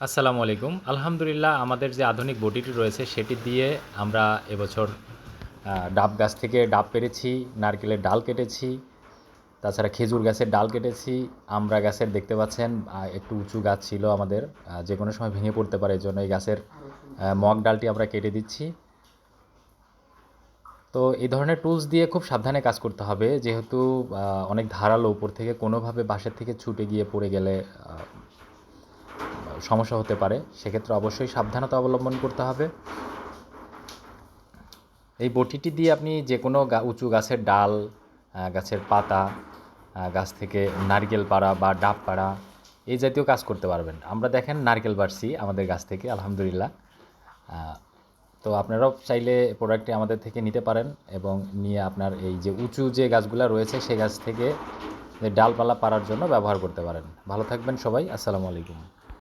আসসালামু আলাইকুম। আলহামদুলিল্লাহ আমাদের যে আধুনিক বটিটি রয়েছে সেটি দিয়ে আমরা এবছর ডাব গাছ থেকে ডাব পেড়েছি, নারকেলের ডাল কেটেছি, তাছাড়া খেজুর গাছের ডাল কেটেছি, আমড়া গাছের দেখতে পাচ্ছেন একটু উঁচু গাছ ছিল আমাদের, যে কোনো সময় ভেঙে পড়তে পারে, এজন্য এই গাছের মগ ডালটি আমরা কেটে দিচ্ছি। তো এই ধরনের টুলস দিয়ে খুব সাবধানে কাজ করতে হবে, যেহেতু অনেক ধারালো, উপর থেকে কোনোভাবে বাঁশের থেকে ছুটে গিয়ে পড়ে গেলে সমস্যা হতে পারে। সেক্ষেত্রে অবশ্যই সাবধানতা অবলম্বন করতে হবে। এই বটিটি দিয়ে আপনি যে কোনো উঁচু গাছের ডাল, গাছের পাতা, গাছ থেকে নারকেল পাড়া বা ডাব পাড়া, এই জাতীয় কাজ করতে পারবেন। আমরা দেখেন নারকেল পাড়ছি আমাদের গাছ থেকে, আলহামদুলিল্লাহ। তো আপনারাও চাইলে প্রোডাক্টটি আমাদের থেকে নিতে পারেন এবং নিয়ে আপনার এই যে উঁচু যে গাছগুলো রয়েছে সেই গাছ থেকে ডালপালা পাড়ার জন্য ব্যবহার করতে পারেন। ভালো থাকবেন সবাই। আসসালামু আলাইকুম।